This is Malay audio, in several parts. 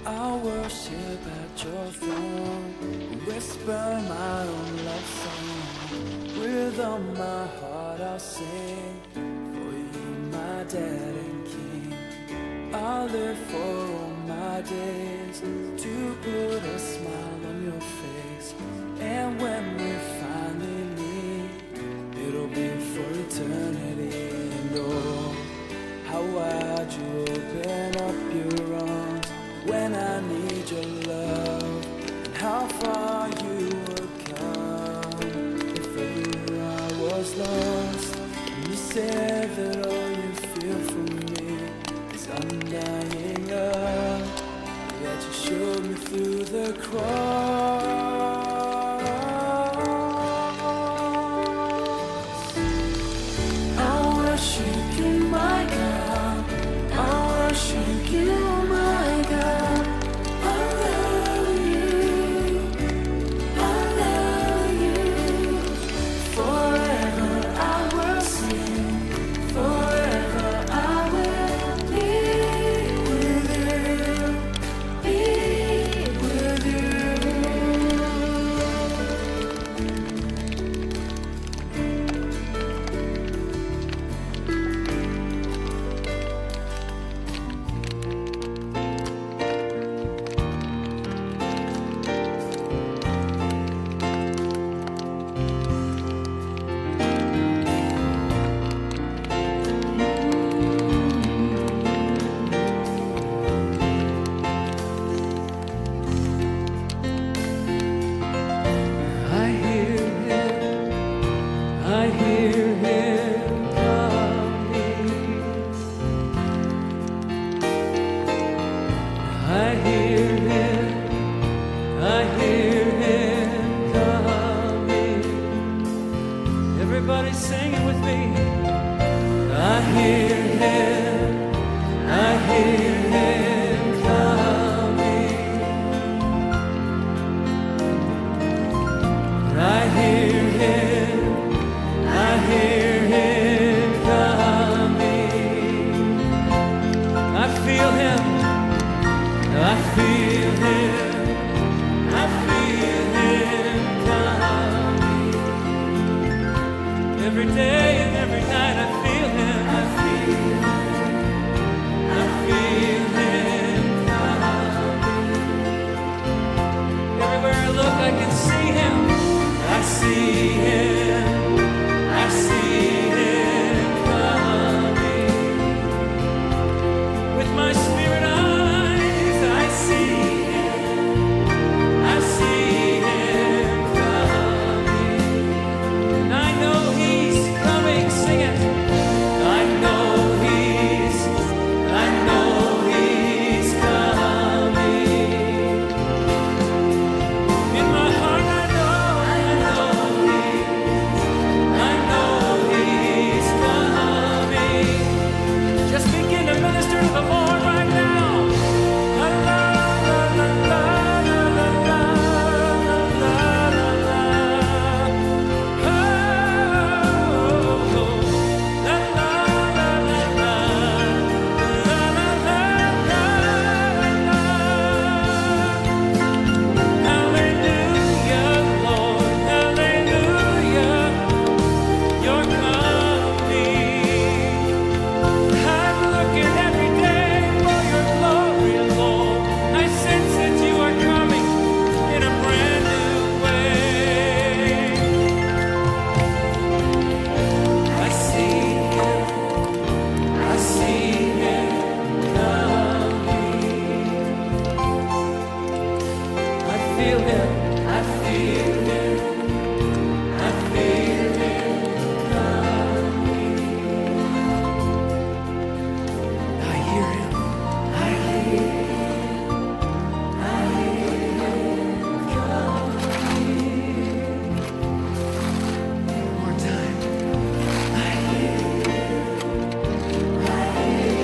I'll worship at your throne, whisper my own love song. With all my heart I'll sing for you, my Dad and King. I'll live for all my days to put a smile on your face. And when we finally meet, it'll be for eternity. And oh, how wide you open up your arms when I need your love, and how far you would come if ever I was lost. And you said that all you feel for me is undying love, that you showed me through the cross. I'll worship you, my God. I'll worship you, my God. I love you. I love you. Forever I will sing. Forever I will be with you. Be with you. I hear him coming. I hear him coming. Everybody sing it with me. I hear him coming. I hear him coming. I feel him. I feel him coming. Every day and every night I feel him. I feel him coming. Everywhere I look I can see him. I see him coming. With my spirit eyes I see him coming. And I know he's coming, sing it. I know he's coming. In my heart I know he's coming. Just begin to minister to the Lord right now. La, la, la, la, la, la, la, la, la, la. Oh, la, la, la, la, la, la, la, la, la. Hallelujah, Lord, hallelujah. You're coming. I'm looking every day for your glory, Lord. I sense that you are coming in a brand new way. I see him coming. I feel him coming. I hear him coming. One more time. I hear him coming.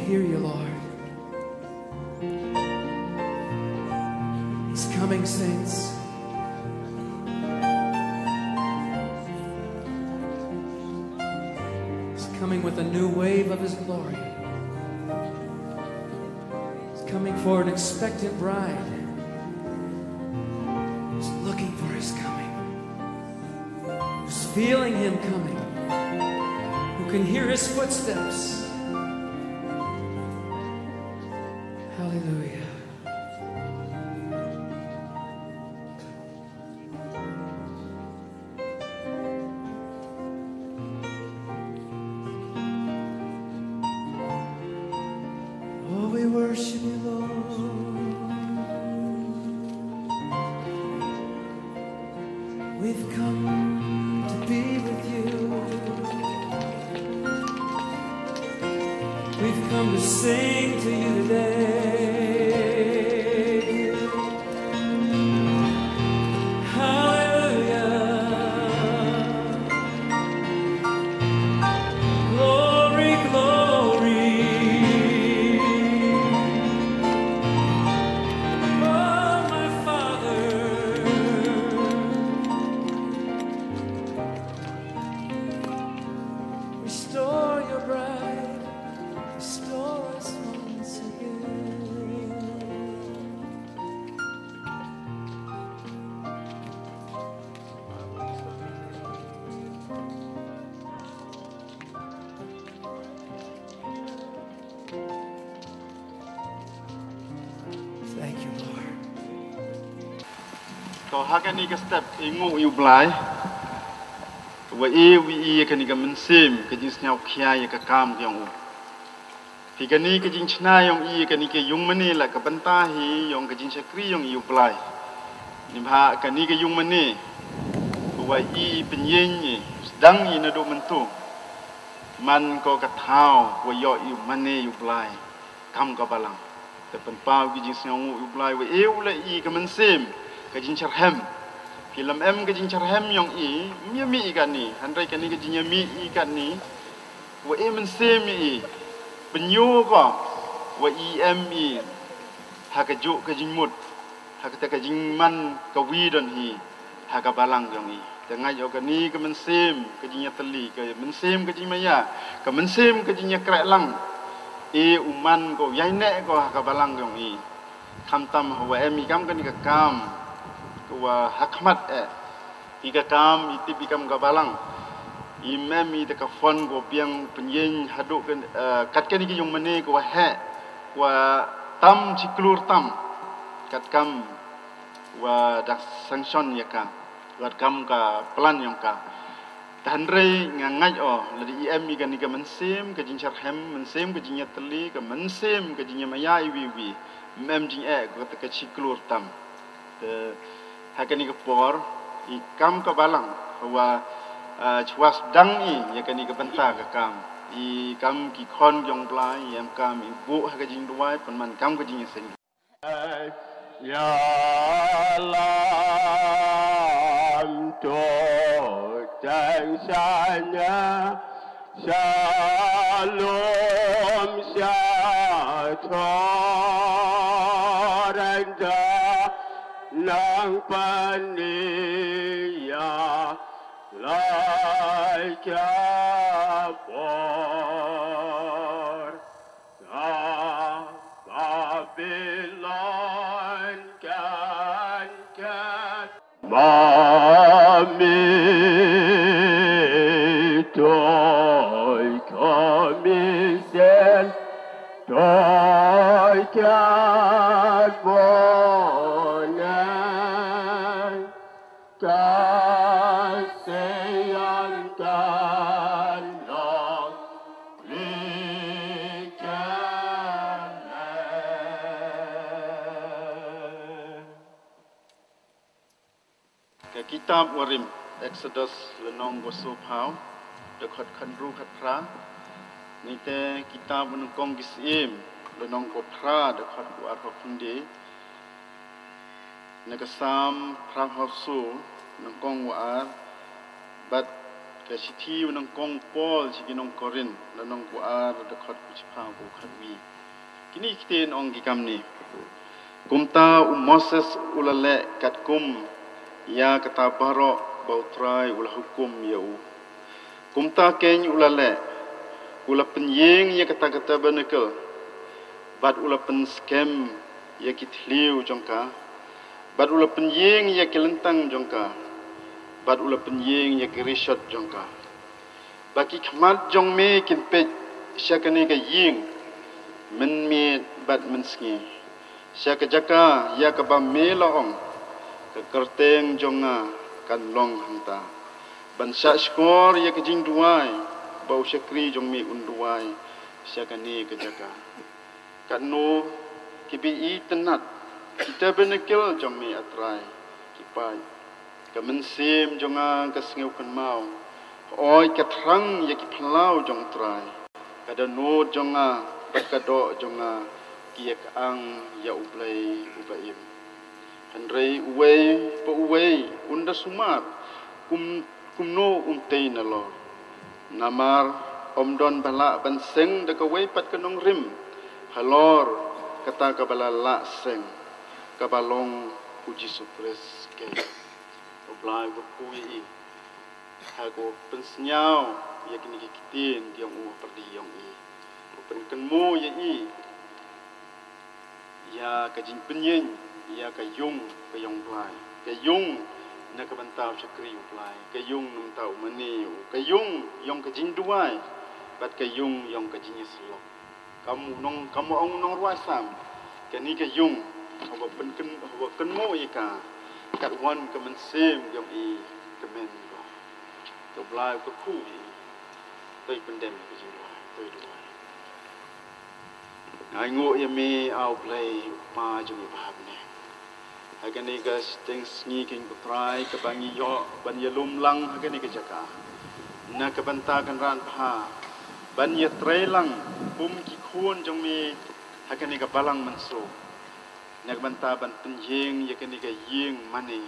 hear you, Lord. He's coming, saints. He's coming with a new wave of His glory. He's coming for an expectant bride who's looking for His coming, who's feeling Him coming, who can hear His footsteps. Hallelujah. Oh, we worship you, Lord. We've come to be with you. We've come to sing to you today. Hallelujah. Glory, glory. Oh, my Father. Restore your bride. Restore us once again. Thank you, Lord. Kau hakan ni ke step ingu you blai. Wa wi kan ni ka mensim ke jing snyau khia ya ka kam yang u. Pi kan ni ke jing chna yang kan ni ke yung mani la ka banta hi yang ke jing sakri yang you blai. Ni ba kan ni ke yung mani. Wa penyen ni sedang na do mentu. Man ko ka thau wa yo you mani you blai. Kam ka balang. Te pen pau ke jing snyau you blai wa la ka mensim ke jing charhem. Film ke jing charhem yang mi kan ni handai kan ni ke jing mi kan ni wa mensim penyu ko wa ha ka ju ka jing mut ha ka ta ka jing man ka wi don hi ha ka balang yang tengah yo kan ni ke mensim ke jing teli ke mensim ke jing maya ke mensim ke jing krek lang uman ko yai ne ko ha ka balang yang kam tam wa kam kan ni ka kam wa hakmat ika kam itip ikam gabalang imam ita ka fon go piang penyen haduk kat kan iki yung mane ko wa tam ciklur tam kat kam wa dak sanction ya ka kat kam ka plan yang ka tanre ngangai ladi im ikan ika mensim ke jing charhem mensim ke jing teli ke mensim ke jing maya iwi mem jing ko ka ciklur tam hakan ni kepor ikam ke balang wa chwas dang ya kan ni ke benta ke kam kam ki khon jong blai yam kam ibu ha ke jing duai pon man kam ke jing sing ya lam to tang sanya shalom syatoranda lang pania like a war Babylon can Mami toy comisen toy can kasihan kanong ke kitab warim Exodus lenong gosopau dekat khandru khatra ni te kitab menungkong gisim lenong kotra dekat buat funde Nakasam Prabhavsu Nangkong Waar But ke sithi nang kong Paul si kinong Korin nang kuar dekat kucipang ku khatwi kini kiten ong gikamni kumta Moses ulale katkum ya kata barok bautrai ulah hukum yau kumta keny ulale ula penyeng ya kata-kata benekel bat ula pen scam ya kitliu jongka bat ula penyeng ya kelentang jongka bat ula penyeng ya kirishot jongka baki khmat jong me kin pe syakane ka ying men me bat men sngi syaka jaka ya ka ba me laong ka kerteng jonga kan long hanta ban sya skor ya ka jing duai bau syakri jong me unduai syakane ka jaka kanu kibi I tenat kita benekil jong me atrai kipai ka mensim jonga ka sngeu kan mau oi ka thrang ya ki phlau jong trai kada no jonga bakado jonga ki ka ang ya ublai ubaim handrei uwei unda sumar kumno untei nalo namar omdon bala ban seng de ka wei pat kanong rim halor kata ka bala la seng ka balong puji supres ke oblai ko kui hago pensenyau ya kini kitin diong perdi yong I pen kenmu ya I ya ka jing penyen ya ka yung ka yong blai ka yung na ka bantau chakri blai ka yung num tau mani ka yung yong ka jing duai bat ka yung yong ka jing slok kamu ong nong ruai sam ka ni ka yung hoba pen hoba kenmu ya ka kat wan ka mensem yong I ka men ko to blai ko ku I tôi pendem ka jing duai tôi duai ai ngo ya me au play pa jung bahab ne agani ka steng sneaking putrai ka bangi yo ban ya lumlang agani ka jaka na ka banta kan ran pha ban ya trelang bum ki khun jong me agani ka balang manso na ka banta ban penjing ya kani ka ying mani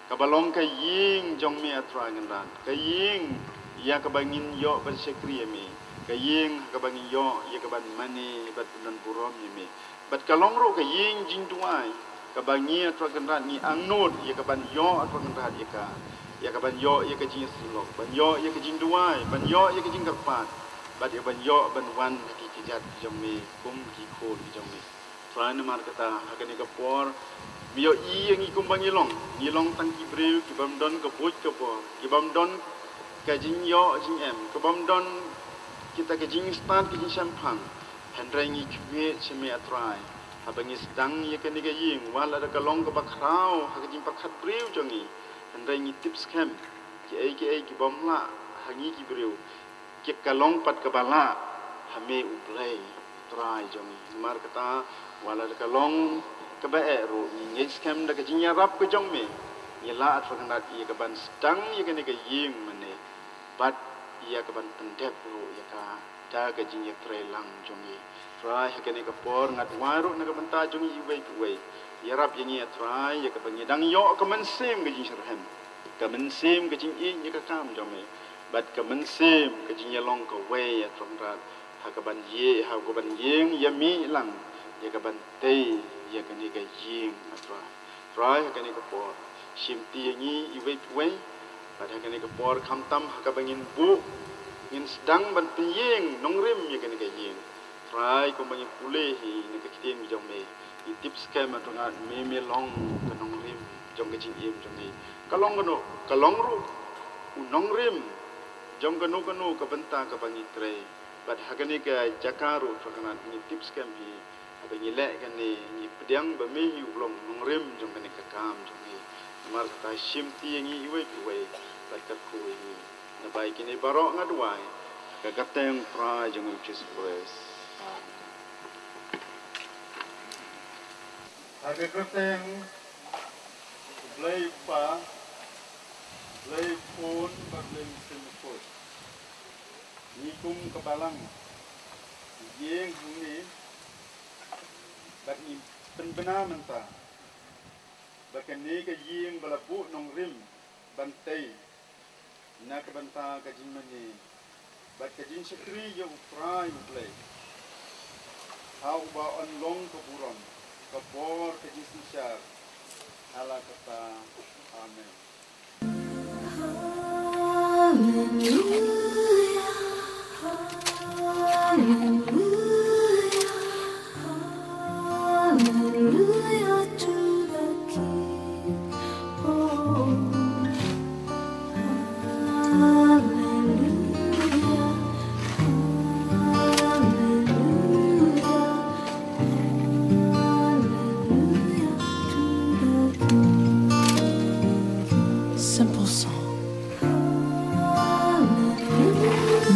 ka balong ka ying jong me atra ngan ran ka ying ya ka bangin yo ban sekri me kaying kabangin yo ya kaban mani bat nan burom yemi bat kalong ro kaying jing tuai kabangi atwa genrat ni angnut ya kaban yo atwa genrat ya kaban yo ya ka jing silok ban yo ya ka jing tuai ban yo ya ka jing kapat bat ya ban yo ban wan ki kijat jomi kum ki khol ki jomi tran mar kata hakani ka por mio I yang ikum bangilong nilong tang ki breu ki bam don ka buj ka por ki bam don ka jing yo jing em ka bam don kita ke jing start ke jing sampang handrai ngi kwe cheme atrai abangi sedang ye ke ni ke ying wala da kalong ke bakrau ha ke jing pakhat breu jongi handrai ngi tips kem ki bomla hangi ki breu ke kalong pat ke bala hame ublai trai jongi mar kata wala da kalong ke bae ro ngi scam da ke jing yarap ke jong me yela atwa kandat ye ke ban sedang ye ke ni ke ying mane bat ia ke ban pendep ro ya ka da ga jing ya trelang jongi try ha ke ne ka por ngat waru na ka banta jongi wei ya rap yang ya try ya ka bangi dang yo ka mensim ga jing sirhem ka mensim ga jing I ya ka kam jongi bat ka mensim ga jing ya long ka wei ya trong rat ha ka ban ye ha go ban yeng ya mi lang ya ka ban te ya ka ni ga yeng try ha ke ne ka por sim ti yang I wei pada kini ke por kamtam haka bangin bu ngin sedang ban penyeng nongrim ya kini ke yeng try ko bangin pulih ni ke kitin jong me I tips scam atunga me long ke nongrim jong ke jing im jong ni kalong ru nongrim jong ke no ke benta ke bangi tre bad haka ni ke jakaru fakana ni tips scam hi abangi le kan ni pedang ba me hi ulong nongrim jong ke ni ke kam jong ni mar ta simti yang I wei bakat ku ini na baik ini barok ngadwai ka kateng pra jeng Jesus Christ aga kateng blai pa blai pun baglem sinput ni kum kabalang yeng ni bat ni penbena menta bakan ni ka yeng balabu nong rim bantai Nakabanta kajing mani, but kajing sekri yung prime play. How about on long kaburon, kabor kajing sisyar, ala kata amen. Hallelujah to the King. Oh, hallelujah, hallelujah, hallelujah to the King. Simple song,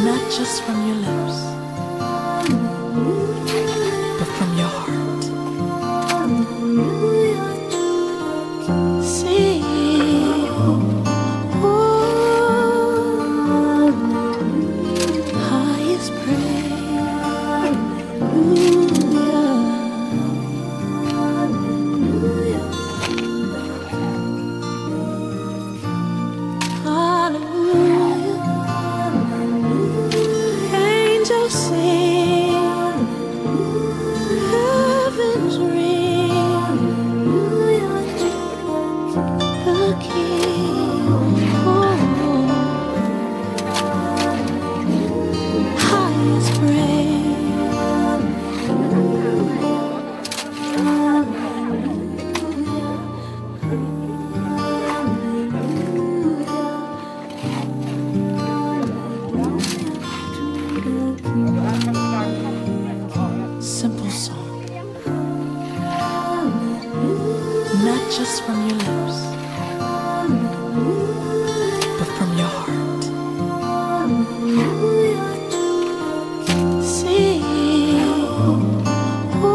not just from your lips, but from your heart. Sing, oh, highest praise, hallelujah, hallelujah. Angels sing, heavens ring, the King, oh, highest praise, simple song, not just from your lips, but from your heart. Sing, oh,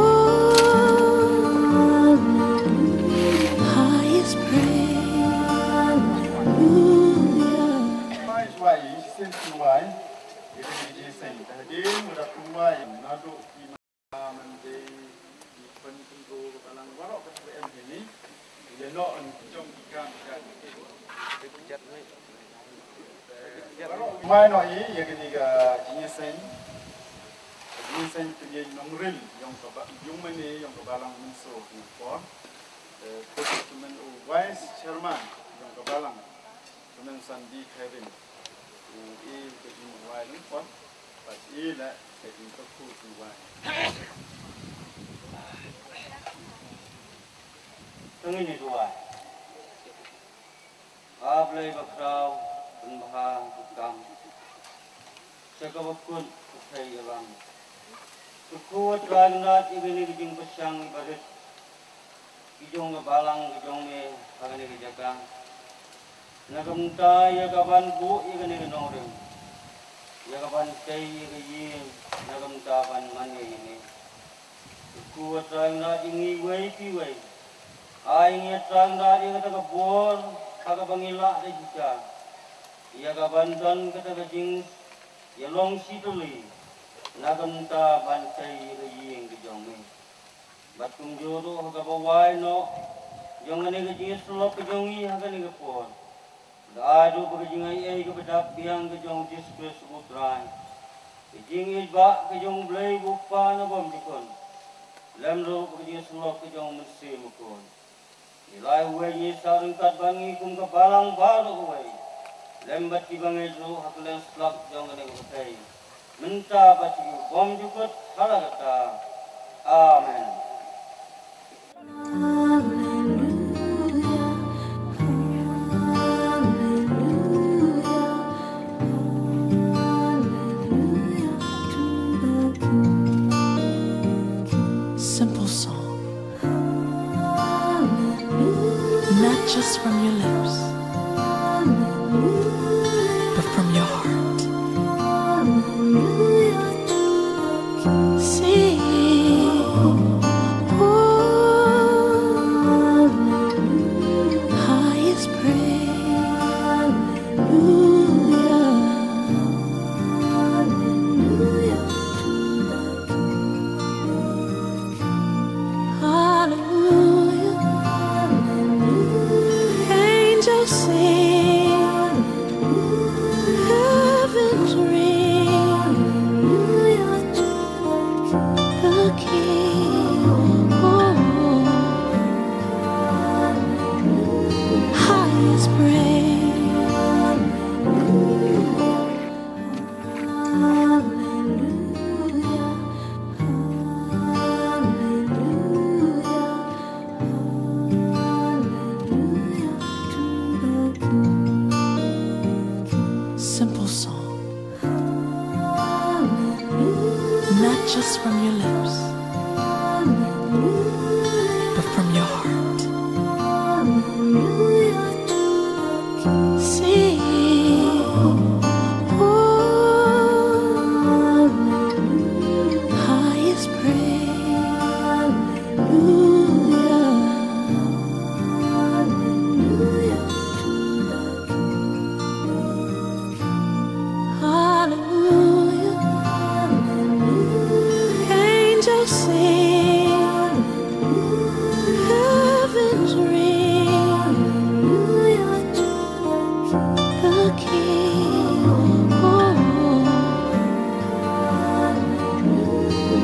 highest praise, Mais wai, sempre wai, ele diz assim, tadi mudah kuai, nado mende di pentinggo kalang warok KPM ini, dia no jom ikan. Mai noi ya ketiga jinsen punya nomril yang mana yang kebalang menso import Teman Vice Chairman yang kebalang teman Sandi Kevin kejing wai lupa pas lah kejing teku wai Tengini dua. Ablay bakraw penbahang tukam. Sekabakun kukai abang. Kukuat lagnat ibini kijing pesyang ibadat. Kijong balang kijong me kagani kijakang. Nagamta yagaban bu igani kinongrim. Yagaban kay igayin nagamta ban mani ini. Kukuat lagnat ingi way piway. Ay ingat lagnat igata kabor kagabangila de jika. Yagabantan kata kajing yalong situli. Nagamta ban kay igayin kijong me. Batung jodoh kagabaway no. Yung nga kajing sulok kajong iya kani kapor. Ado kajing ay kapadap biyang kajong diskus utray. Kajing iba kajong blay bupa na bomjikon. Lemro kajing sulok kajong mensimukon. Nilai uwe sarang katbangi kung kabalang baro uwe. Lembat ibangay jo haklen slak jong nga kapatay. Menta bati bomjikot halagata. Amen. simple song, not just from your lips, but from your heart. Sing, oh, highest praise, hallelujah, hallelujah. Angels sing, just from your lips, but from your heart. Sing, oh, highest praise. Hallelujah. Angels sing, heavens ring, the King, oh,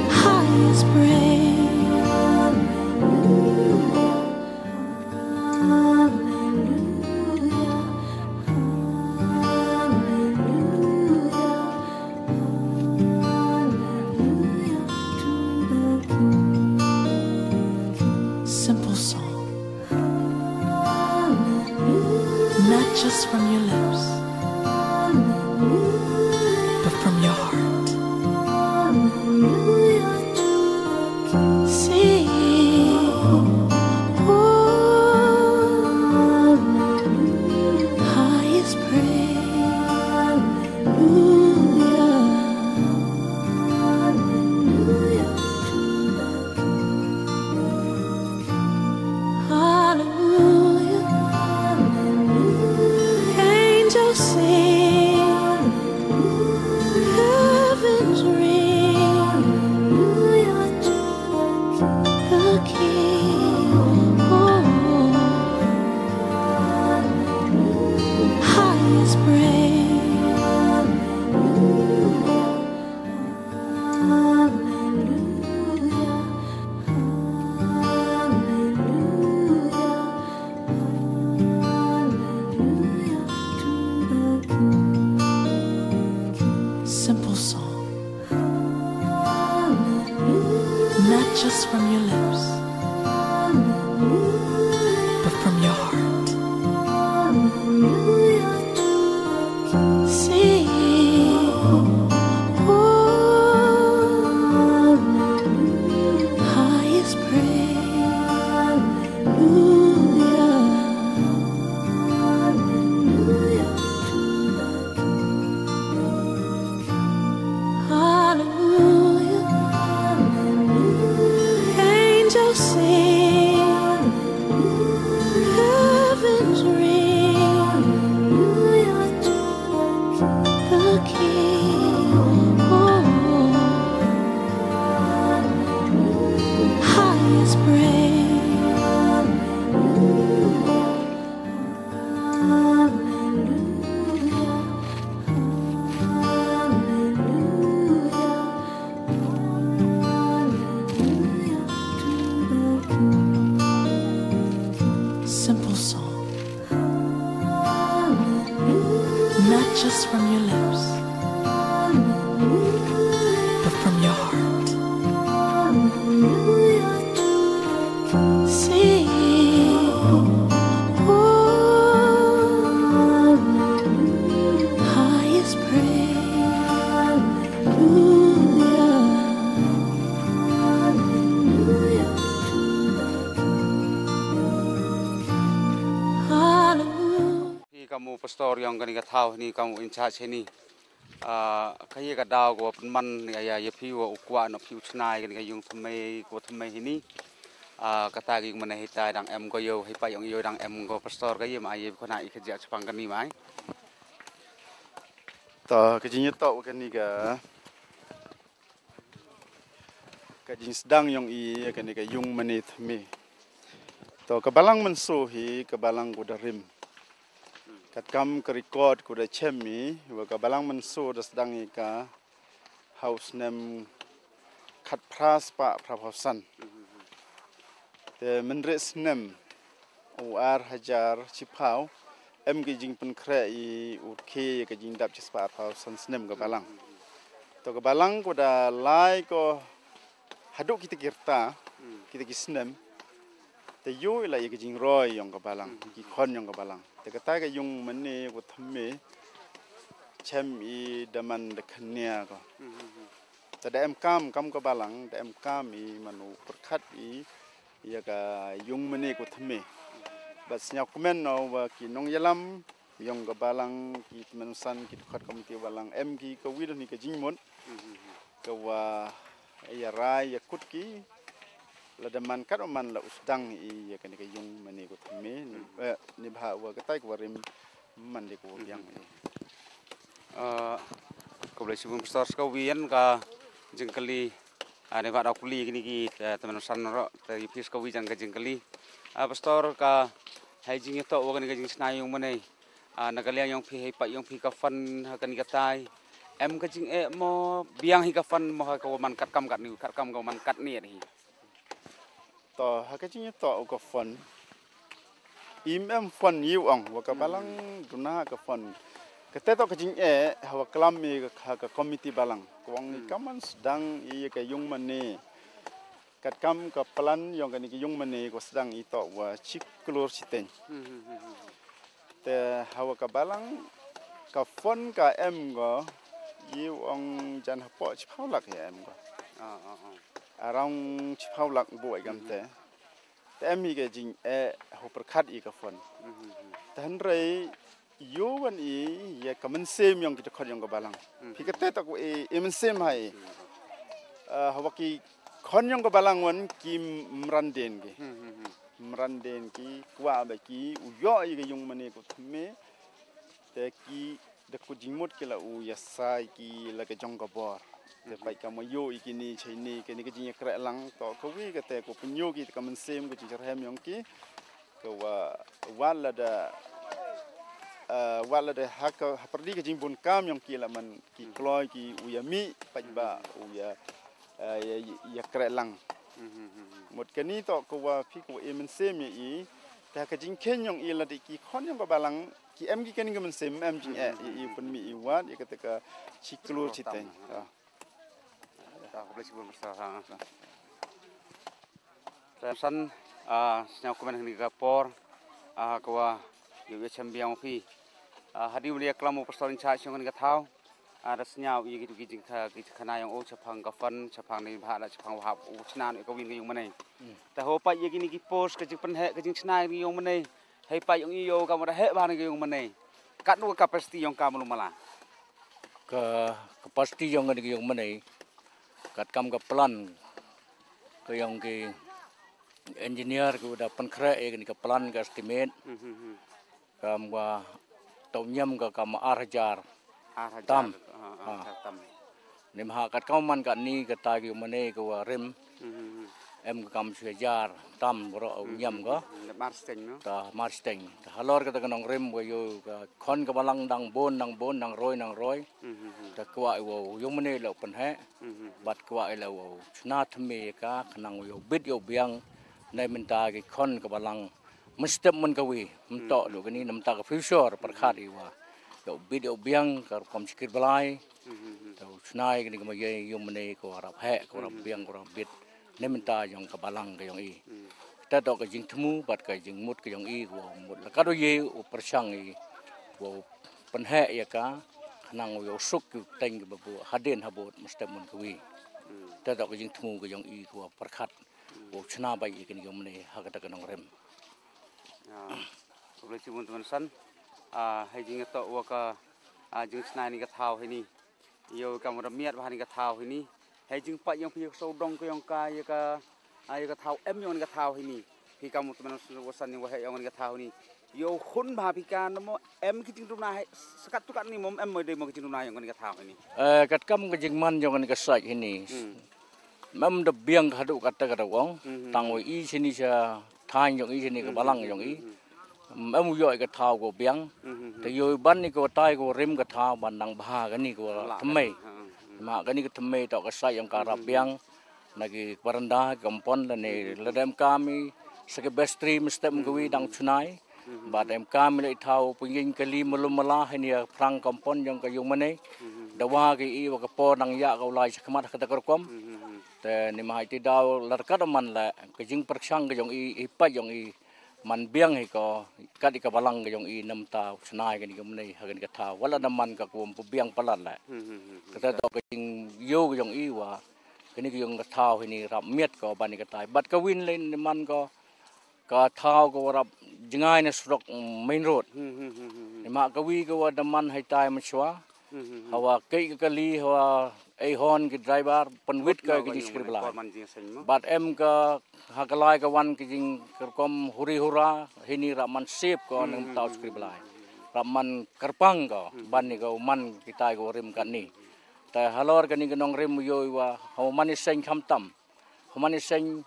highest praise. Simple song, not just from your lips, but from your heart. Sing, oh, highest praise. Hallelujah. Angels sing, heavens ring, the King, oh, highest praise. Simple song, not just from your lips, but from your heart. Sing, oh, highest praise. Hallelujah. Angels sing, heavens ring, the King, oh, highest praise. Simple song, not just from your lips, but from your heart. Sing, oh, highest praise. Hallelujah. Kamu pastor yang kani tahu ni kamu in charge ni kaya ka daw ko man ya piu ukwa no piu chnai kani yung thmei ko thmei ni kata gi mana hita dang em ko yo hipa yung yo dang em ko pastor kaya ma ye ko na ikja chpang kani mai Ta kajing tau kan ni ka kajing sedang yang I kan ni ka yung menit me. To kabalang mensuhi kabalang kudarim. Kat kam ke record kuda chemi wa kabalang mensu das sedang ika house name kat pras pa prabhasan. Te menres nem OR hajar cipau em ke jing pen kre I urke ke jing dap cispa prabhasan nem kabalang. To kabalang kuda lai ko haduk kita kirta kita kisnem te yo la ye jing roy yang kabalang ki khon yang kabalang te kata ke yung mane ko thamme chem I daman de khania ko แต่ได้kam ke balangได้kam I manu perkat I ya ka yung mani ko thame bas nya komen no wa ki nong yalam yung ke balang ki menusan ki khat komiti balang ki ka wir ni ka jingmon ka wa ya rai ya kut ki la daman kat man la usdang I ya ka ni ka yung mani ko thame ni bha wa ka tai ko rim man de ko yang ko boleh sebelum start kau wian ka jengkeli ada kat akuli gini ki teman san ro dari pis kau wian ka jengkeli pastor ka hajing itu wa ka jing snai yung manai nagalia yung pi pa yung pi ka fan ha kan ka tai ka jing mo biang hi ka fan mo ha ka man kat kam ka man kat ni ni to ha ka jing to ka fan fan yu ang wa ka balang duna ka fan keteto kejing hawa kelam ka komiti balang kuang kaman sedang I ka yung mane kat kam ka plan yang ka ni yung mane ko sedang ito wa ciklur siten te hawa ka balang ka fon ka go yu ong jan hapo chipaulak ya go arang chipaulak bo gamte te ke jing ho perkhat I ka fon tan rei Yuan ya kamen sem yang kita khat yang ke balang. Pikate tak men sem hai. Hawaki khon yang ke balang wan ki mranden ki. Mranden ki kwa ba ki uyo I ke yung mane ko thme te ki de ku jingmot ke la u ya sai ki la ke jong ka bor. Te pai ka mo yo I ki ni chai ni ke ni ke jing kra lang to ko wi ke te ko punyo ki kamen sem ko jing hem yang ki ko wala da wala de hak perdi ke jimbun kam yang kila man ki kloy ki uyami pajba uya ya krelang mot kani to ko wa fi ko emen sem I ta ka jing ken yang ila de ki khon yang ba balang ki em ki ken men sem jing I pun mi I wat ya ketika ciklur citeng ta ko boleh sebelum start san snya komen ni ka por ko wa yu chambiang pi hadi ulia klamu pastorin cha chong ka thau rasnya yu gitu gijing ka khana yang o chapang ka fan chapang ni bha la chapang hap u chna ni ko win yung manai ta ho pa ye gini ki post ka jing pen he ka jing chna ni yung manai hei pa yung yo ka ma he ba ni yung manai kat nu capacity yung ka mala ke capacity yung ni yung manai kat kam ka plan ke yang ke engineer ke udah penkre ni ka plan ka estimate kam wa taunyam ka kam arjar tam nim ha kat kauman ka ni ka ta gi mane ka wa rem em ka kam syajar tam bro nyam ka marsteng no ta marsteng ta halor ka ta nong rem wa yo ka khon ka balang dang bon nang roi ta kwa wo yo mane lo pen he bat kwa lo wo chna thme ka khnang yo bit yo biang nai minta ki khon ka balang mesti mengawi mentok do gini namta ka future perkhat iwa do video biang ka kom sikir balai do snai gini ma ye yum ne ko arab he ko arab biang ko arab bit ne minta yang ka balang ka yang I ta do ka jing thmu bat ka jing mut ka yang I ko mut la ka do ye u persang I wo pen he ya ka nang yo suk ku teng ba bu haden habot mesti mengawi ta do ka jing thmu ka yang I ko perkhat wo chna bai gini yum ne ha ka ta ka nong rem boleh cuma teman san hai jing to wa ka jing snai ni ka thau hai ni yo ka mo miat ba ni ka thau hai ni hai jing pa yang pi so dong ko yang ka ya ka thau em yang ka thau hai ni pi ka mo teman san ni wa hai yang ka thau ni yo khun ba pi ka mo em ki jing na hai sakat tu kan ni mom em mo de mo ki jing na yang ka thau hai ni kat kam ka jing man yang ka sai hai ni mam de biang ka du ka ta ka wong tang wo I sini sa thang yang I sini ka balang yang I em yo ka thau ko biang te yo ban ni ko tai ko rem ka thau ban nang bha ka ni ko thmei ma ka ni ka thmei to ka sai yang ka rap biang nagi baranda kampon la ne ladam kami sake best stream step ngwi dang chunai badam kami le thau pungin kali mulum mala ni prang kampon yang ka yung mane dawa ki I wa ka po nang ya ka ulai sakmat ka ta kom te ni mai ti daw larkat man la ka jing praksang ka yung I pa yung I man biang hi ko kat ka balang ka jong i nam ta snai kan gum nei hagen ka tha wala na man ka kum pu biang palat la ka ta ka jing yo ka jong i wa kani ka jong ka tha hi ni rap miet ko ban ka tai bat ka win len man ko ka tha ko rap jingai na srok main road ni ma ka wi ko wa da man hai tai ma chwa hawa kai ka li hawa ai hon ki driver panwit ka ki script la bat em ka hakalai ka wan ki jing kerkom huri hura hini raman sip ko nang tau script la raman kerpang ko ban ni ko man kita ko rim kan ni ta halor kan ni nong rim yo wa haw mani seng kham tam haw mani seng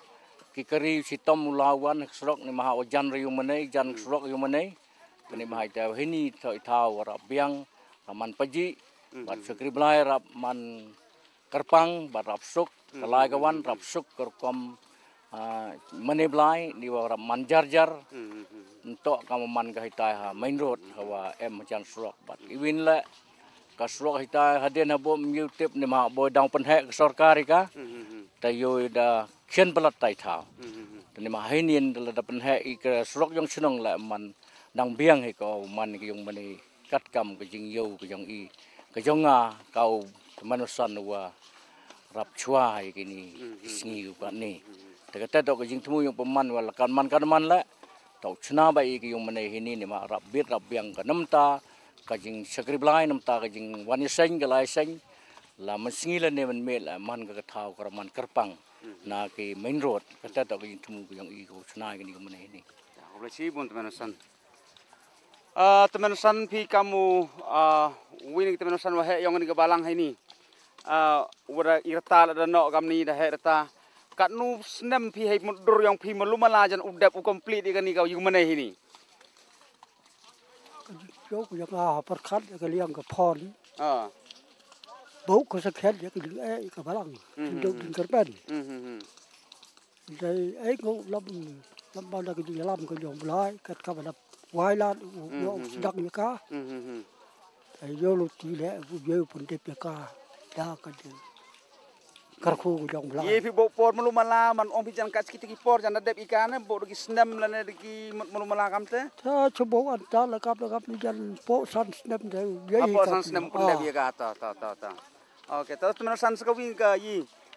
ki kari si tom lawan srok ni ma o jan ri mane jan srok yu mane kani ma ta hini thoi thau ra biang raman paji bat script la rap man kerpang bat rap suk kalai kawan rap suk kerkom mani blai ni wa rap man jar jar entok kam man ka hitai ha main road hawa em chan srok bat iwin le ka srok hitai hadin habo youtube ni ma boy dang pen hek sarkar ka ta yo da khen palat tai thau ni ma hainin da pen hek ka srok jong chnong la man dang biang he ko man ki jong mani kat kam ka jing yo ka jong i ka jong a kau manusan wa rap chua hai kini singi upat ni ta kata to jing temu yang peman wala kan man la tau chna bai ki yung mane hini ni ma rap bit rap biang ka namta ka jing sakri blai namta ka jing wani seng ka lai seng la man singi la ne man me la man ka thau ka man kerpang na ki main road kata to jing temu yang i ko chna kini ka mane ni Boleh sih pun teman-teman. Teman-teman pi kamu winning teman-teman wahai yang ni kebalang ini. Wara irta ada nok kami ni dah irta. Kat nu senam pi hai mundur yang pi melumala jan udap u complete ikan ni kau yang mana ini? Yo ku yang perkat ke liang ke pon. Bau ko sakhet ya ke ke balang. Duk din kerban. Dai ai ko lam ban da ke lam ko jong blai kat ka ba wai la yo dak ni ka. Ai yo lu ti le bu yo pun de pe ka da ka de. Karku ko jong blai. Ye pi bau por melumala man om pi jan kat sikit por jan adep ikan bau lagi senam lane lagi melumala kamte. Ta coba anta la kap ni jan po san snap de. Apa san senam pun dia ka ta. Okey, terus teman-teman sekawin ke yi.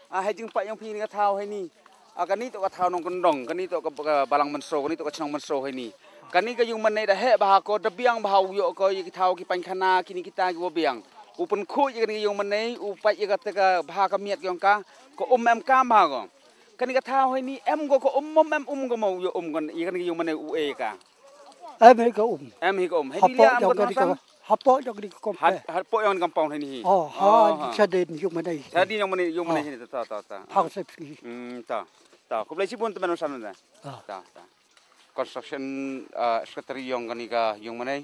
Hai jing pak yang pi ni ka thau hai ni. Kan ni to ka thau nong kendong, kan ni to ka balang mensro, kan ni to ka chnong mensro hai ni. Kan ni ka yung man nei da he bah ko debiang bah yo ko yi thau ki pan khana kini kita ki wo biang. Upen khu yi kan yung man nei u pai yi ka te ka bah ka miet yong ka ko em ka ma ko. Kan ni ka thau hai ni em go ko em ko mo yo kan yi kan yung man nei u e ka. Em hi ka Em hi ko hai ni lia am ko hapo jong di kom. Hapo yang kampung hai ni. Sadin yung manai. Sadin yung manai ni ta. Hang sepsi. Ta. Ko boleh sibun teman-teman na. Ta. Construction secretary yang kanika yung manai.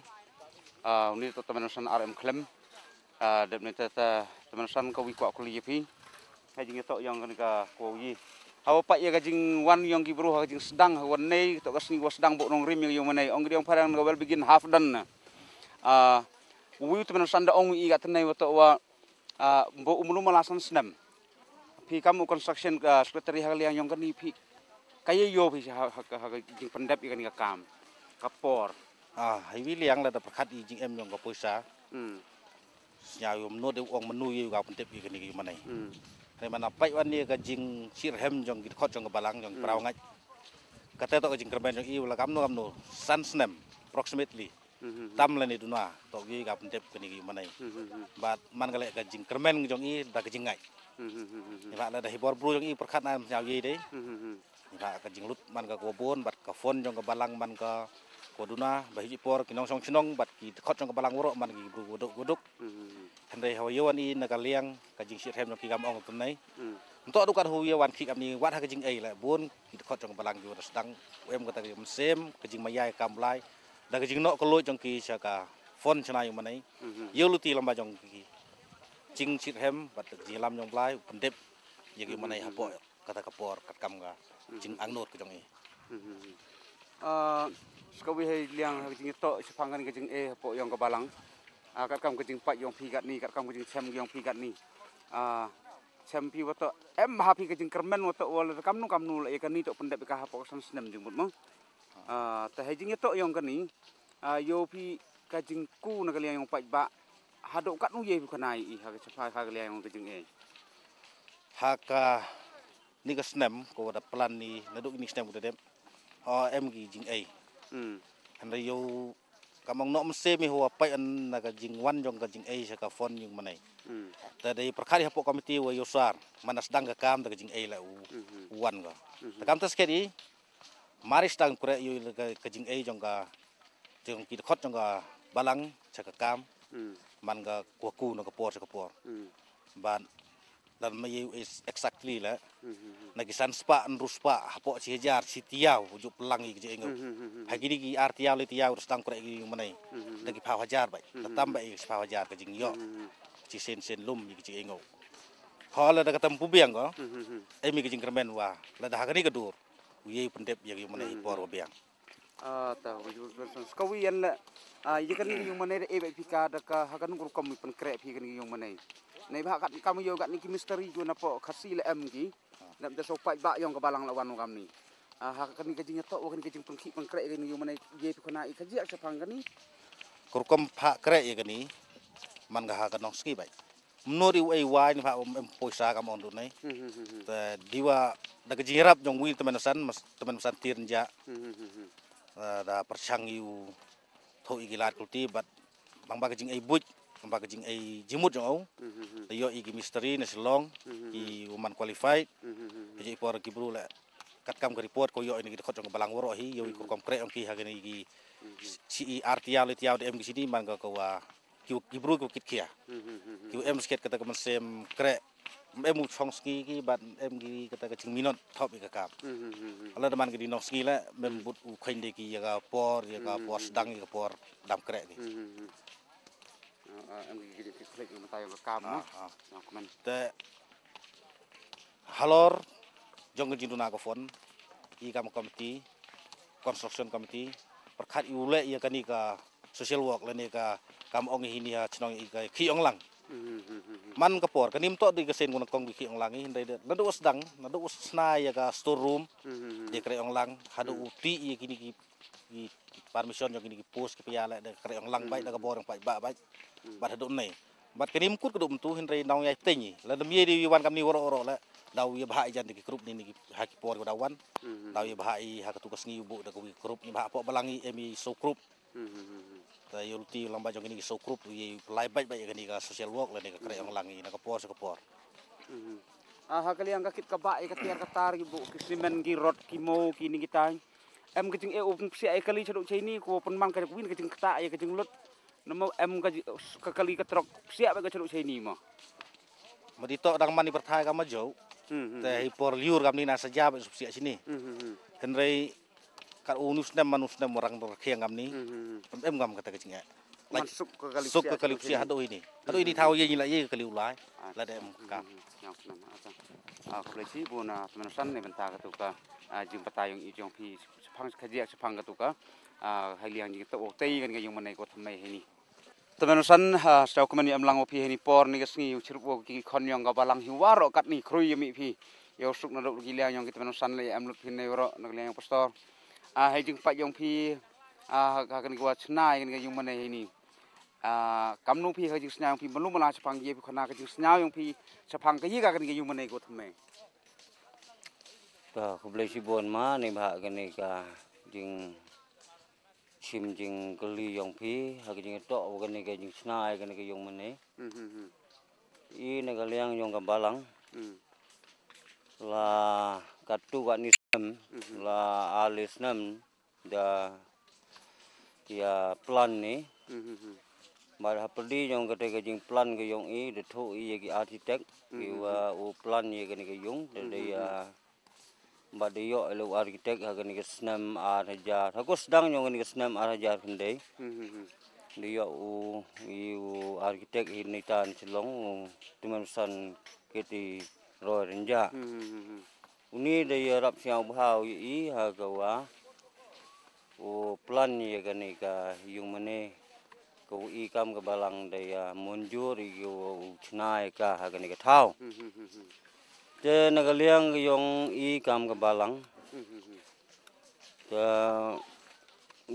Ni to teman-teman RM Klem. Dep ni ta teman-teman ko wi kwa kuliah pi. Hai jing to yang kanika ko yi. Hawa pak ya gajing wan yang gibru ha jing sedang wan nei to kasni was sedang bo nong rim yung manai. Ong diong parang go begin half done. Wi teman-teman da ong i gat nei wa to wa bo umulu malasan senam. Pi kamu construction secretary haliang yang kan ni pi kaya yo pi ha jing pendap ikan ni kam kapor hai wi liang la da prakhat i jing em yang ka poisa nya yum no de ong menu yu ga pendap ikan ni manai nei mana pai wan ni ka jing sirhem jong ki khot jong ka balang jong prau ngai kata to jing kerben jong i la kam no san snem approximately tam la ni dunwa to gi ga pendap ka ni manai bat man ka le ka jing kermen jong i da ka jing ngai ni ba la da hibor bru jong i prakhat na nya yi de ni ba ka jing lut man ka ko bon bat ka fon jong ka balang man ka ko duna ba hi por ki nong song chnong bat ki khot jong ka balang woro man ki bru godok han dei hawa yawan i na ka liang ka jing sit hem no ki gam ong tu nai to du kan hu yawan ki am ni wat ha ka jing ai la bon ki khot jong ka balang ju sedang em ka ta ki sem ka jing mayai kam lai da ka jing no ko lo jong ki cha ka fon chna yu manai yo lu ti lamba jong ki jing sit hem bat jing lam jong lai pendep ye ki manai ha po kata ka por kat kam ga jing angnot ka jong i Skawi hai liang ha jing to sepangan ka jing po yang ka balang kat kam ka jing pat yang pi kat ni kat kam ka jing sem yang pi kat ni sem pi wa to em ha pi ka jing kermen wa to wal kam nu la kan ni to pendep ka ha po san senem jing mut mo แต่ให้จริงๆyang kani yo pi kajing ku na kalian yang pajba hadok kat nu ye kanai I ha cepat ha kalian yang kajing haka ni ka snem ko da plan ni naduk ni snem ko dem em gi jing ai han yo kamong no mse mi ho pai an na ka jing wan jong ka jing ai sa ka fon yung manai ta dei perkhari hapo komiti wa yosar manas dang ka kam da ka jing ai la wan ga ta kam tas kedi maris dang kure yo ka jing ai jong ka jong ki khot jong ka balang sa ka kam man ga ku no ka por sa ka por ban dan mai is exactly la nagisan spa ruspa hapo si hajar si tiau ujuk pelang gi je engau hagi gi artiau le tiau stang kure gi manai lagi phaw hajar bai tambah is phaw hajar ka jing yo si sen lum gi je engau hol da katam pubiang ko emi gi jing kermen wa la da hagani ka dur ye pendep ye manai por biang ta wujud skawian la ye kan yung manai e bai pika da ka hakan gur kom pen kre pi kan yung manai nei ba kat kamu yo kat ni misteri jo na po khasi le em gi nam da so pai ba yong ka balang lawan kam ni ha kan ni kajing to kan kajing pengki pengkre kan yung manai ye pi kona I kaji ak sapang kan ni kurkom pha kre ye kan ni man ga ha kan nong ski bai menuri ai wai ni pha em poisa kam on du nei ta diwa da kaji rap jong wi teman san tir ja da persang yu thoi gilat kulti bat bang ba kajing ai buj bang ba kajing ai jimut jong yo igi misteri na silong I woman qualified ji por ki bru la kat kam ka report ko yo ini khot jong balang woro hi yo ko konkret on ki ha gani gi CER tiao le tiao dem gi sini man ka ko wa ki bru ko kit kia ki em sket kata ko sem kre em mu chong ski ki ban em gi kata ka ching minot thop ka kam ala man gi no ski la mem but u khain de ki ya ga por sedang ya por dam kre gi em gi klik yung tayo ka kam no komen te halor jong gi na ko fon I kam committee construction committee perkhat ule ya kani ka social work la ni ka kam ong hi ni ha chnong I ka khi ong lang man ka por kanim to di ka sen ko kong khi ong lang hi ndai na do sedang na do sna ya ka store room di kre ong lang hadu uti ya kini ki permission jong kini ki post ki pia la de kre ong lang bai da ka bor ong pai ba bai bat hadu nei bat kanim kut ka dum tu hin rei nong yai tenyi la dam ye di wan kam ni woro la daw ye bahai jan di group ni ha ki por ko dawan daw ye bahai ha ka tukas ni bu da ko group ni bah po balangi emi so group ta yulti lamba jong ni so group ye lai bai bai ka ni ka social work la ni ka kre ong langi na ka por sa ka por ha kalian ka kit ka ba ka tiar ka tar gi bu ki simen gi rot ki mo ki ni kita em kajing e upung sia e kali chaduk chini ko pun mang ka win kajing kta ye kajing lut namo em ka kali ka trok sia ba ka chaduk chini mo madito dang mani perthai ka ma jo te hi por liur kam ni na saja ba sia sini henrei kar unus nem manus nem orang berkhiang kam ni em ngam kata kajing ya masuk ke kali sia hado ini thau ye ni la ye kali ulai la dem kam ko le si bona teman san ne benta ka tu ka jing patayong I jong pi sepang khaji sepang ka tu ka haliang ji to tei kan ga yung manai ko thamai hini teman san sa ko mani amlang pi hini por ni gasngi chirup wo ki khon yong ga balang hi waro kat ni khrui mi pi yo suk na do gi liang yong ki teman san le am lut phin ne waro na liang pastor hai jing pa yong pi ka kan ga chnai kan ga yung manai hini kam nu pi ha jing snyang pi belum mala sepang ye pi khona ka jing snyang yong pi sepang ka yi ga kan ga yung manai ko thamai ka ko blai si bon ma ni ba ka ni ka jing chim jing kali yong phi ha jing to ka ni ka jing snai ka ni ka yong mane I ni ka liang yong ka balang la katu ka ni sem la alis nam da ya plan ni ba ha pedi yong ka te ka jing plan ka yong I de tho I ki architect ki wa u plan ye ka ni ka yong de ya Badiyo elu arkitek hagan ke senam arajar. Aku sedang yang ke senam arajar kendai. Dia arkitek ini tan celong teman san keti roy renja. Uni dia rap siang bahau I hagawa. Plan ye kan ka yung mane ko I kam ke balang dia munjur yo chnai ka hagan ke thau. Te nagaliang yung I kam ka balang. Te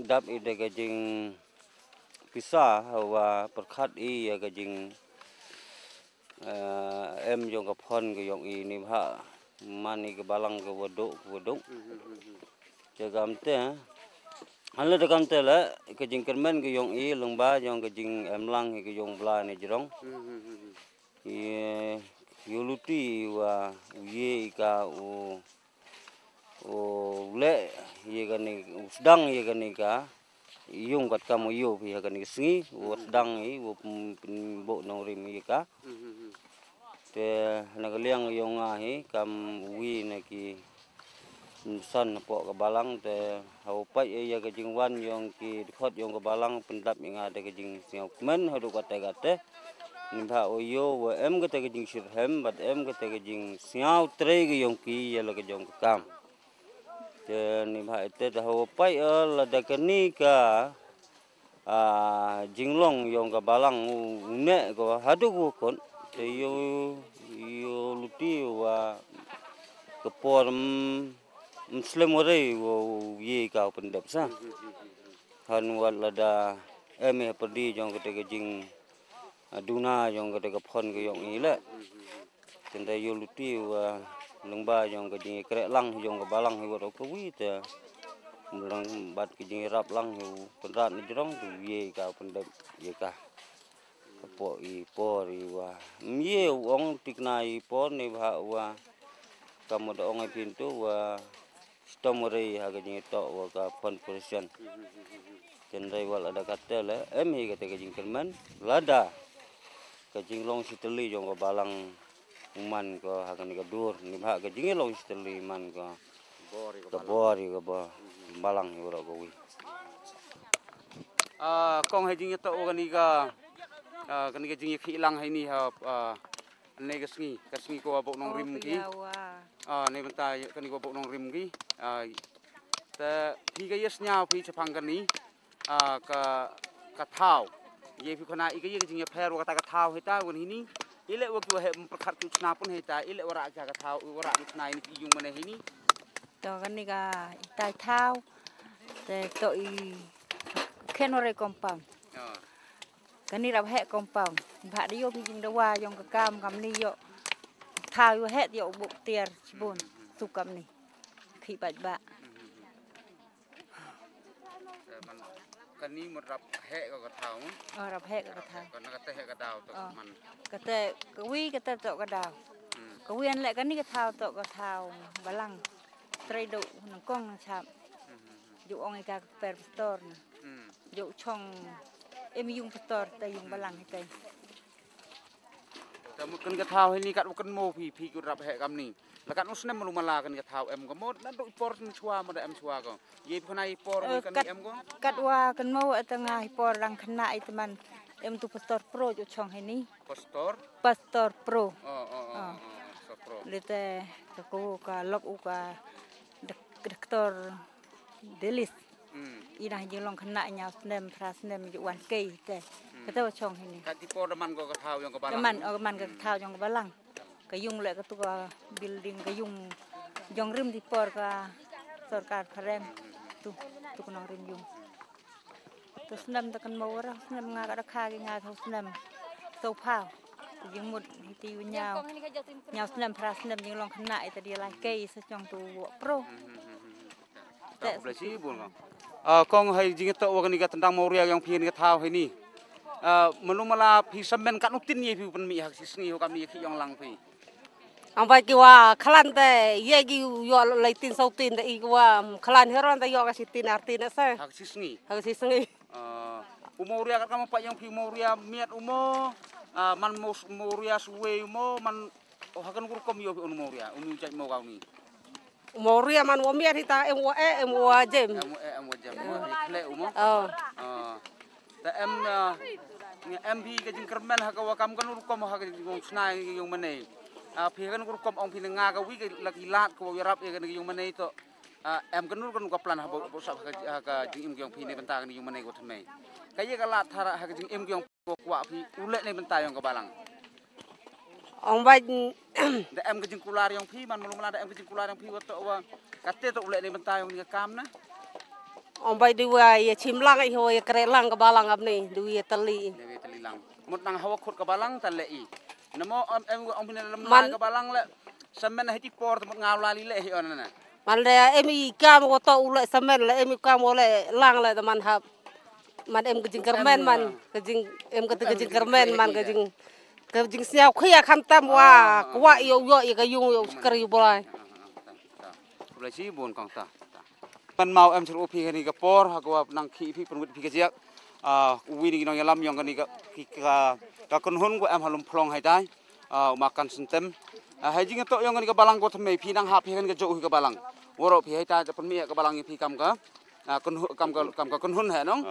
đáp ý để cái jing pisa và perkat i ya cái jing em dùng cái phone cái dùng i ni ha mani cái balang cái waduk jagam te Halo dekam tela ke jing kermen ke yong i lengba yong ke jing emlang ke yong bla ni jerong. Ye yuluti wa ye ka o le ye ka ni sedang ye ka ni ka yong kat kamu yo pi ka ni singi o sedang i o bo nong rim ye ka. Te na ka liang yong a hi kam wi na ki san po ka balang te hau pai ya ke jing wan yong ki khot yong ka balang pendap yang ada ke jing siau men hadu kata kata nimba oyo wa em ke te ke jing sirhem bat em ke te ke jing siau tre ke yong ki ya la ke jong kam te nimba ite te hau pai la da ke ni ka jing long yong ka balang ne ko hadu ko kon te yo luti wa ke por Muslim orang wo ye kau pendap sah. Han wal ada eme perdi jong kete jing duna jong kete phon ke yong ile. Tenda yo luti wa lengba jong ke jing krek lang jong ke balang he wo ko wi te. Mulang bat ke jing rap lang hu pendrat ni jong tu ye kau pendap ye ka. Po I por I wa. Ye wong tiknai por ni ba wa kamu da ong pintu wa Tomori hagani to waka pon persian. Kendai wal ada kata le emi kata ke jingkerman lada ke jinglong siteli jong ko balang man ko hagani ke dur ni ba ke jinglong siteli man ko bori ko ba balang ora ko wi. Kong hai jing to wani ka kani ke jing khilang hai ni ha ne kasngi ko abok nong rim ki ne benta kani ko abok nong rim ki ta phi ga yesnya phi chapang kani ka thau ye phi khona I ga ye jing ye pher wa ta ka thau heta wan hini ile wa ko he prakhat tu chna pun heta ile ora ka thau ora ni chna ni yung mane hini to kani ka tai thau te to I kenore compound kani rap he compound ba di yo jing da wa yong ka kam ni yo thao yo he yo buk tier chbon tu kam ni khi bạch ba kani một rap he ka thau rap he ka thau kana ka te he ka dau to man ka te ka wi ka te to ka dau ka wi an le kani ka thau to ka thau balang trei do nang kong nang chap yu ong ka per store na yu chong em yung store te yung balang he kai ta mu kan ka thau he ni kat kan mo phi ku rap he kam ni la kat usne malu mala kan ka thau em ko mo na do por chua mo da em chua ko ye khona I por kan em ko kat wa kan mo atanga por rang khna I teman em tu pastor pro yu chong he ni pastor pro so pro lete ko ka lok u ka doktor delis ina jinglong khna nya snem prasnem yu wan kei te kata chong he ni kat ti por man ko ka thau yang ka balang man ka thau yang ka balang ka yung le ka tu ka building ka yung jong rim di por ka sarkar kharem tu kunong rim yung tu snem ta kan mo ra snem nga ka kha ki nga thau snem so phao yung mut ti nyao snem prasnem jinglong khna I ta dia lai kei sa chong tu pro tak boleh sih bun kong hai jing to wa ni ka tendang moria yang phi ni ka thau hai ni menumala phi semen kat nutin ye phi pen mi hak sisngi ho kam ni khi yang lang phi ang bai ki wa khalan te ye gi yo leitin sautin te I wa khalan heron te yo ka sitin artin sa hak sisngi umoria kat kamu pak yang phi moria miat umo man moria suwe umo man hakan kurkom yo phi umoria umi cak mo kau ni umoria man wo miat hita em wa jem khle umo ta em phi ka jing kermen ha ka wa kam kan kurkom ha ka jing snai yung mane phi kan kurkom ong phi nga ka wi ka laki lat ko rap ye kan yung mane to em kan kan ka plan ha bo sa ka jing im yung phi ne benta kan yung mane ko thme ka ye ka lat thara ha ka jing im yung kwa phi ule ne benta yung ka balang ong bai da em ka jing kular yung phi man mulum la da em ka jing kular yung phi wa to wa ka te to ule ne benta yung ni ka kam na Ông bay đi về chim lang ấy hồi kere lang ke balang ab nih duwi teli. Dewi teli lang. Mut nang hawa khut ke balang tan lei. Namo em pina lam Man- ke balang le. Semen hiti por temut ngaw lali le hi onana. Man le emi kam ko to ule semen le emi kam ole lang le man hab. Man em kejing kermen man kejing em kejing kermen man kejing siau khia kham tam wa kwa yo yo yung yo ker yo bolai. Boleh sih bon kong ta. Man mau em seru pi ni ke por ha ko nang khi pi penwit pi ke jak. Uwi ni nong yalam yong ni ka kun hun ko em halum plong hai dai. Makan sentem. Hai jing to yong ni ke balang ko thme pi nang ha pi ke jo ke balang. Woro pi hai ta pen mi ke balang pi kam ka. Kam ka kun hun hai nong.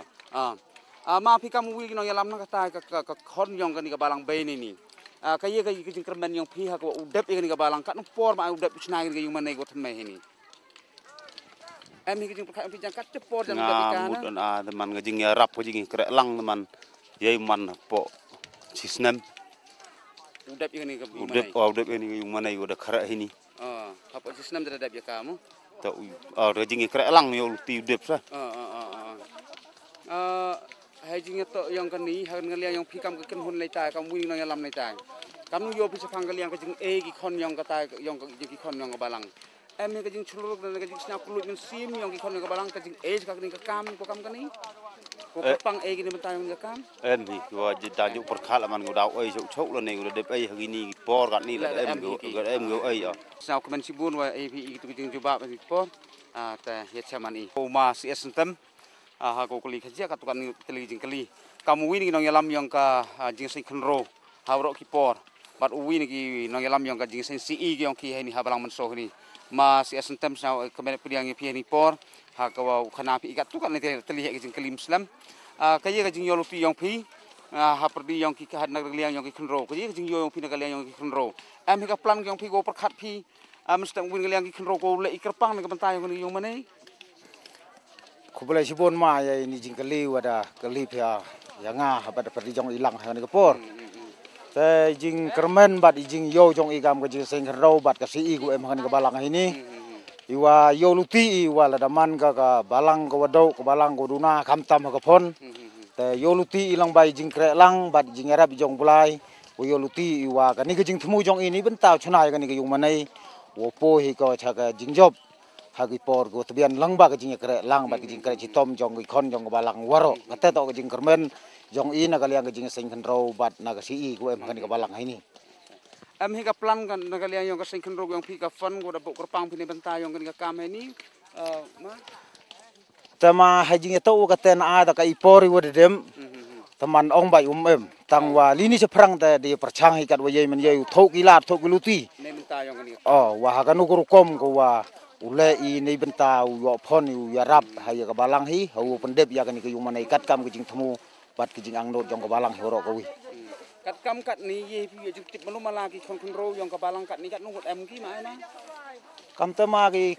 Ma pi kam uwi nong yalam nang ka ta ka khon yong ni ke balang be ni ni. Kaya jing kermen yong pi ha ko udep ni ke balang ka no por ma udep chnai ni yung man ko thme ni. Em hi kejing perkat pijang kat cepor jam Nga mut teman ngejing ya rap ngejing krek lang teman. Yai man po sisnem. Udep ini ke Udep ini yung mana udah krek ini. Apa sisnem terhadap ya kamu? Tak ngejing krek lang yo luti udep sah. Hai jing to yang kani han ngaliang yang pikam ke kenhun lai tai kam wing nang lam lai tai. Kamu yo bisa panggaliang kejing ki khon yang kata yang ki khon yang balang. Em ni kejing chuluk dan kejing snap kulut min sim yang ki khon yang balang kejing ka ni ka kam ko kam kani. Ko pang gini bentai yang kam. Ni gua jadi perkat lah man gua dau chok lo ni gua dep hari ni por kat ni lah em gua ya. Sao kemen sibun wa API itu kejing coba bagi por. Ta ya chaman i. Ko ma si sentem. Ha ko kuli khajia ka tukan teli jing kali. Kamu wini nong yalam yang ka jing sai khnro. Hawro ki por. Bat uwi ni nong yalam yang ka jing sai CE yang ki ni ha balang menso ni. Ma si sentem sao kemen pediang pi ni por. Ha ka khana pi ikat tukan teli jing kali muslim. Kaya ka jing yolupi yang pi. Ha perdi yang ki ka nak liang yang ki khnro. Kaya jing yo yang pi nak liang yang ki khnro. Em hi ka plan yang pi go perkhat pi. Mesti wini liang ki khnro ko le ikerpang ni ka bentai yang mana? Kubulai sibon ma ya ini jingkali wada kali pia yang pada perjong ilang hangan kepor. Te jing kermen bat jing yo jong igam ke jing sing rau bat ke si ku em hangan ke balang ini. Iwa yo luti iwa ladaman ka balang ke wadau ke balang ke duna kamtam ke pon. Te yo luti ilang bai jing krek lang bat jing arab jong bulai. Yo luti iwa ka ni ke jing temu jong ini bentau chunai ka ni ke yung manai. Wo po hi ka cha ka jing job. Hagi por go tebian lang ba kejing krek lang ba kejing krek citom jong ikon jong balang waro kate to kejing kermen jong ina kaliang kejing sing khenro bat na si go em kan ke balang ini em hi ka plan kan na kaliang yang ka sing khenro yang pi ka fun go da bok kerpang pini benta yang kan ka kam ini ma tema hajing to kate na ada ka ipori wo dem teman ong bai em tangwa lini seprang te di perchang ikat wo yai men yai thok ilat thok luti ne benta yang kan wa hakanu kurukom ko wa ule ini bentau yo pon yo rap haya ke balang hi hau pendep ya kan ke yung mana ikat kam kejing temu bat kejing angnot jong ke balang horo ko wi kat kam kat ni ye pi je tip melu malaki kon ro yang ke balang kat ni kat nungut em ki mai na kam te ma ki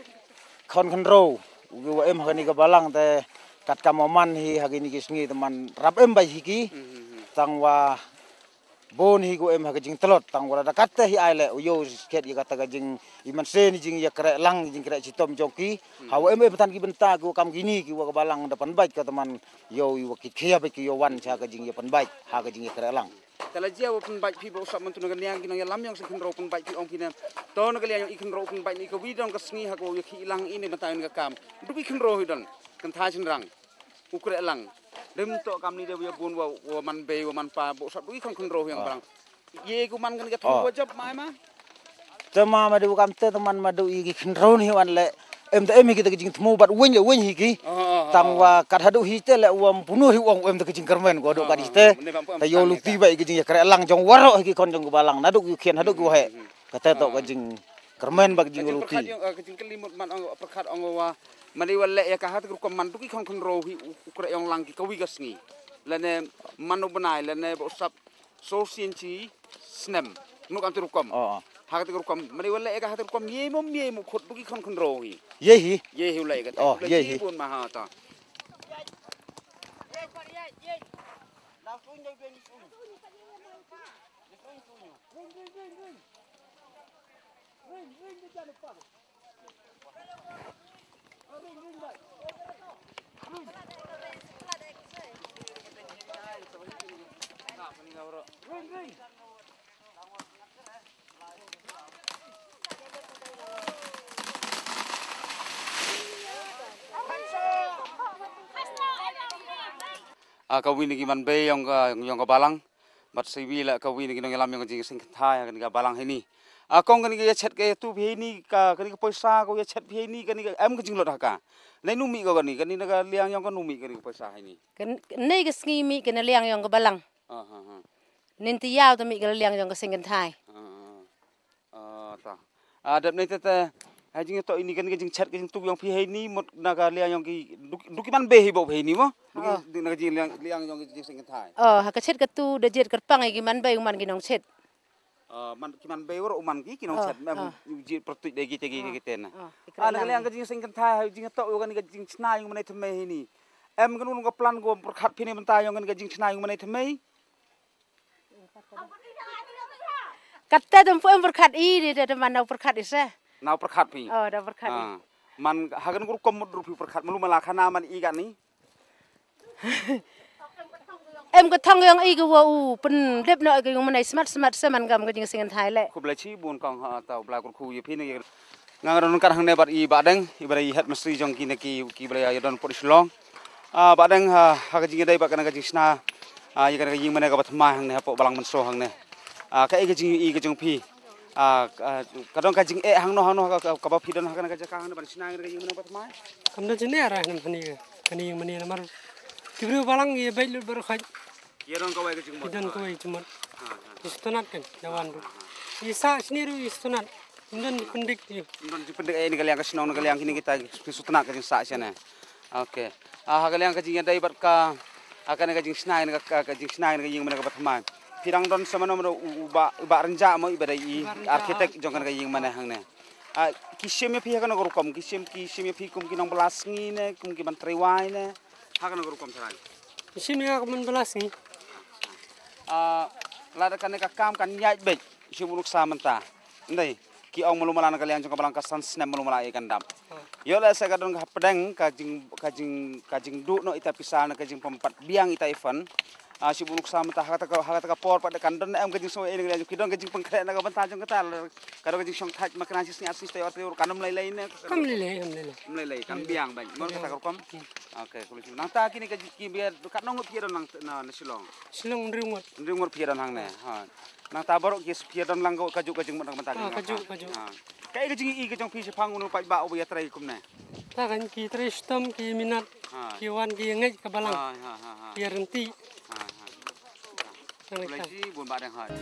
kon ro yo em kan ke balang te kat kam man hi hagi ni kisngi teman rap em bai hi ki tangwa bon hi go em ha kejing telot tang wala kat te hi ai le yo ket ye kata kejing iman se ni jing ya krek lang jing krek citom jongki hawa em betan ki benta go kam gini ki wa balang depan baik ka teman yo yo ki khia ba ki yo wan cha kejing ye pan baik ha kejing ye krek lang kala dia pun baik pi bo sap mentu ngan yang ki lam yang sing ro pun baik pi ong pina to na kali yang ikan ro pun baik ni ko wi dong ka sngi ha go ye ki lang ini benta ka kam du pi kan ro hi don kan tha chin rang ukrek lang dem to kam ni de ya bun wa man be wa man pa bo sap du kan ro yang barang ye ku man kan ka thu job mai ma tema ma du kam te teman ma du i ki khnro ni wan le em te em ki te kejing temu bat wen hi ki tang wa kat hadu hi te le wam punu hi wong em te kejing kermen go do ka di te ta yo lu ti ba kejing ya krek lang jong waro ki kon jong balang na du kien hadu go he ka te to kejing kermen ba kejing lu ti kejing kelimut man perkat ong wa mani wale ya ka hat ko man tu ki kon ro hi krek yong lang ki ka wi ga sngi lene manu banai lene bo sap so sin chi snem nu kam tu kom hak tu kom mani wale ya ka hat kom ye mo khot tu ki kon ro hi ye hi le ka ye hi pun ma ha ta Kawin lagi man be yang ka balang, bat siwi la kawin lagi nong lam yang jing sing thai kan ka balang ini. Kong kan ka chat ka tu bhi ni ka kan ka paisa ko ya chat bhi ni kan em ka jing lot haka. Nai numi ko kan ni ka liang yang ka numi kan ka paisa ini. Kan nei ka sngi mi kan liang yang ka balang. Ninti yaw ta mi ka liang yang ka sing thai. Ta. Dap nei ta jing to ini kan jing chat jing tu yang bhi ni mot naga liang yang ki dukiman be hi bo bhi ni mo. Naga jing liang yang jing sing thai. Haka chat ka tu de jet ka pang gi man be man gi nong chat. Man kiman be wor man ki kinong chat mem ji pertu de gi te gi ten. Naga liang ka jing sing thai jing to kan ga jing chna yung man thme hi ni. Em kan ka plan go perkhat phi ni man ta yung kan ga jing chna yung man thme. Katta dum em perkhat I de man na perkhat isa. Nau perkhat pi. Da perkhat. Man hagan guru kom rupi perkhat malu mala khana man I kan ni. Em có thằng yang I cái wo pen lep no cái yang mana smart se man gam cái jing sing thai le. Ku bela chi bun kong ha tau bela ku ye pi ni. Ngang kan hang ne bat I ba deng I bara I hat mesti jong ki ne ki bela ya don polis long. Ba deng ha ga jing dai ba kan ga jing sna. Ye kan ga jing mana ga bat ma hang ne po balang man so hang ne. Ka I ga jing I ga jong pi. Kadang kajing hang no ka ba pidon hakan ka jaka hang ban sinang ga jing mana bat ma. Kam na jine ara hang phani kan yang mani mar kibru balang ye bail ber khaj ye don ka wai ga jing mo don ka wai jumot istunat kan jawan du isa sniru istunat indon pendik indon pendik ini kalian ka sinong kalian kini kita sutna ka jing sa siana. Oke. Kalian ka jing dai bat ka akan ka jing sinang ka jing sinang ga jing mana ka bat ma. Pirang don sama nomor uba renja mo ibadai arsitek jongan ka ying mana hang ne. Kisim ya pihak na gurukom kisim ya pikum kinong belasngi ne kum ki man triwai ne hakan na gurukom sarai. Kisim ya man belasngi. Lada kan ka kam kan nyai bej sibuluk samanta. Ndai ki ong malumalan kalian jong kabalang kasan snap malumala ikan dam. Yo la sa kadon ka pedang kajing du no ita pisal na kajing pempat biang ita event. Sibuluk sama tak hata por pada kandon em kajing so ini kalian kidon kajing pengkret na kaban tajong katal kado kajing song taj makan asis ni asis tayo tayo kanam lay ne kam lay kam biang ban mon kata kom oke kulis nang ta kini kajing ki biar katnong piadon nang silong ringot piadon hang ne ha nang ta borok ki piadon lang kajing mon kaban tajong kaju kai kajing I kajong pi sepang unu pai ba obu ya trai kum ne ta kan ki trai stom ki minat ki wan ki ngai kabalang ki renti. Lagi buat barang hal.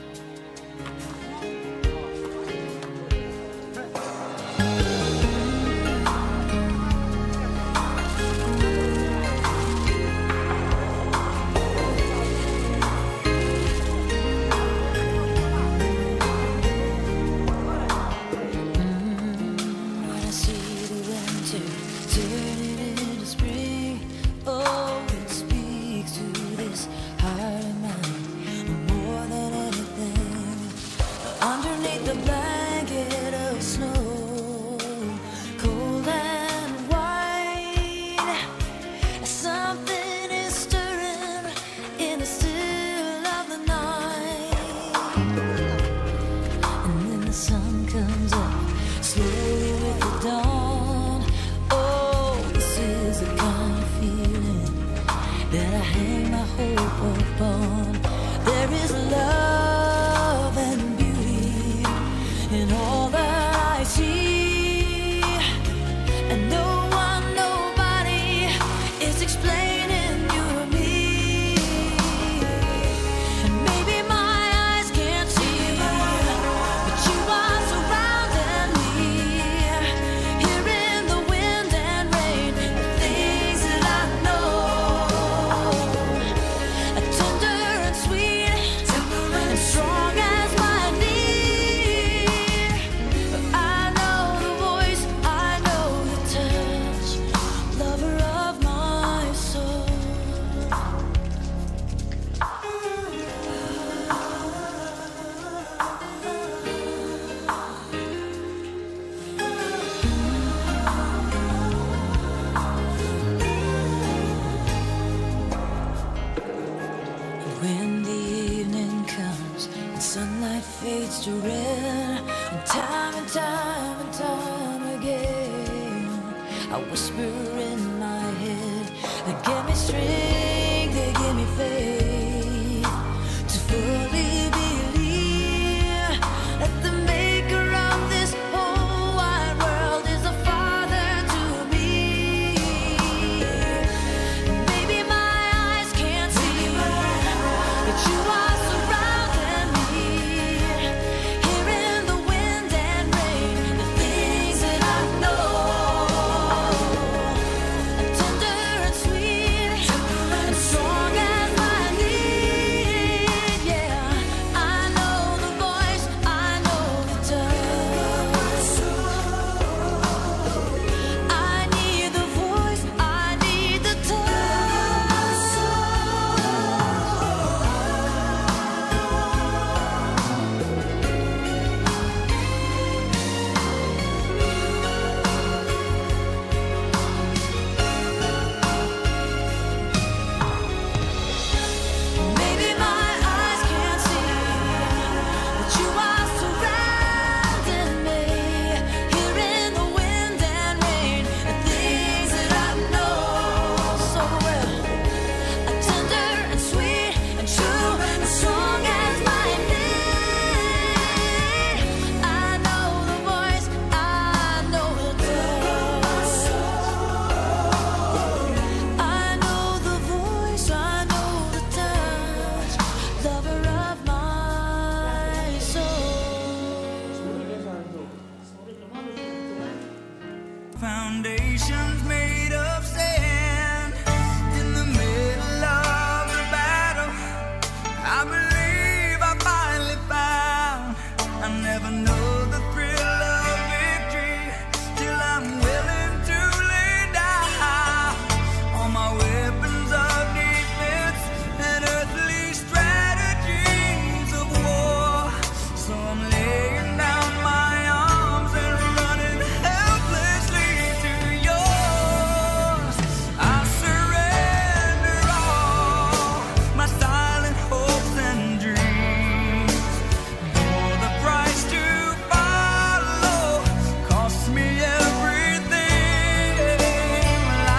Here a whisper in my head. They give me strength, they give me faith to fully believe that the maker of this whole wide world is a father to me. Maybe my eyes can't see, but you are surrounding me. Hearing the wind and rain, the things that I know, tender and sweet, and strong as my need. Yeah, I know the voice, I know the touch. I need the voice, I need the touch. Maybe my eyes can't see, but you are surrounding me. Hearing the wind and rain, the things that I know so well, are tender and sweet and true and strong as my need. I know the voice, I know the touch. I know the voice, I know the touch, lover of my soul. Foundations made of sand in the middle of the battle. I believe I finally found. I never know the thrill of victory till I'm willing to lay down all my weapons of defense and earthly strategies of war. So I'm laying down my arms and running helplessly to yours. I surrender all my silent hopes and dreams. Bore the price to follow, cost me everything.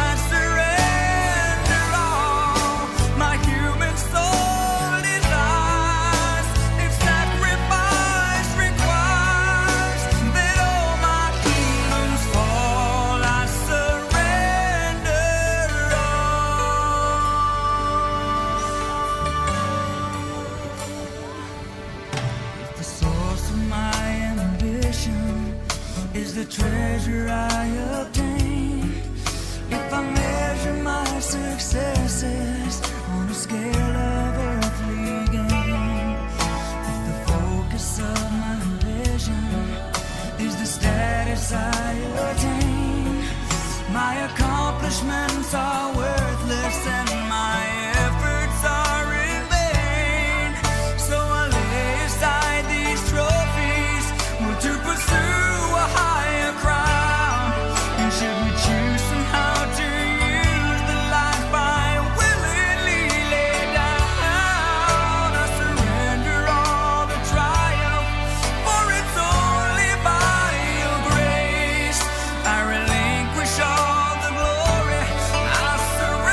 I surrender all my human soul desires. If sacrifice requires that all my kingdoms fall, I surrender all. If the source of my ambition is the treasure I obtain, if I measure my successes on a scale of earthly gain, if the focus of my vision is the status I attain, my accomplishments are worthless and my efforts are in vain. So I lay aside these trophies to pursue a higher crown. And should we choose somehow to use the life I willingly lay down, I surrender all the triumph, for it's only by your grace. I relinquish all the glory, I surrender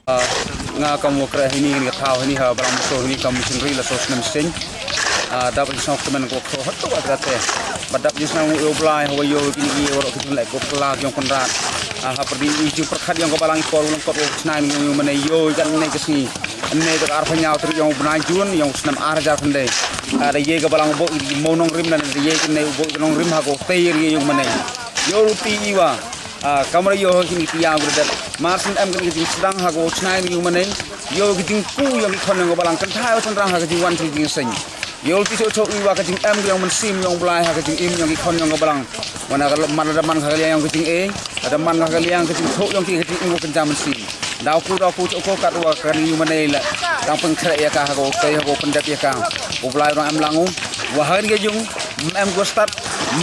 nga kamu kra ini ni thau ini ha balang so ini kamu sendiri la so senam sing dapat isau teman ko ko hatu atrate badap jisna u oblai ho yo ini oro kitun lek ko kelak yang penrat ha perdi iju perkhat yang ko balang ko ulung ko snai ni mane yo jan ne kesni ne to ar phanyau tri yang benai jun yang senam ar jar phande ada ye ko balang bo monong rim dan ye ne bo nong rim ha ko teir ye yang mane yo ruti iwa kamera yo kini tiang berada marsin em kini jing sedang hago cnai ni maneng yo jing ku yang kon yang balang kan thai senrang ha jing wan jing sing yo ti so iwa ka jing em yang mensim yang blai ha jing im yang kon yang balang mana kalau mana ada man kalian yang jing ada man kalian yang jing thok yang ki jing iwa kencam mensim dau ku ko kat wa kali manei la dang pengkre ya ka hago tei hago pendap ya ka blai orang em langu wa ha ni jung em go start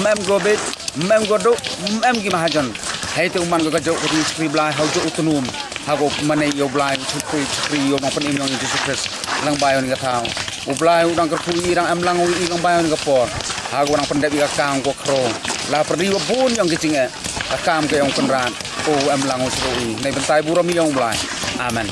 em go bet em go do em gi mahajan hai tu man ko jauh dari sekri blai hau jauh utunum hago mane yo blai sekri yo maupun im yang Jesus Christ lang bayon ka thau u blai udang kerpu irang am lang ui lang bayon ka por hago nang pendep ka kang ko kro la perdi pun yang kicing kam ke yang penran o am lang usrui nei bentai buram yang blai amen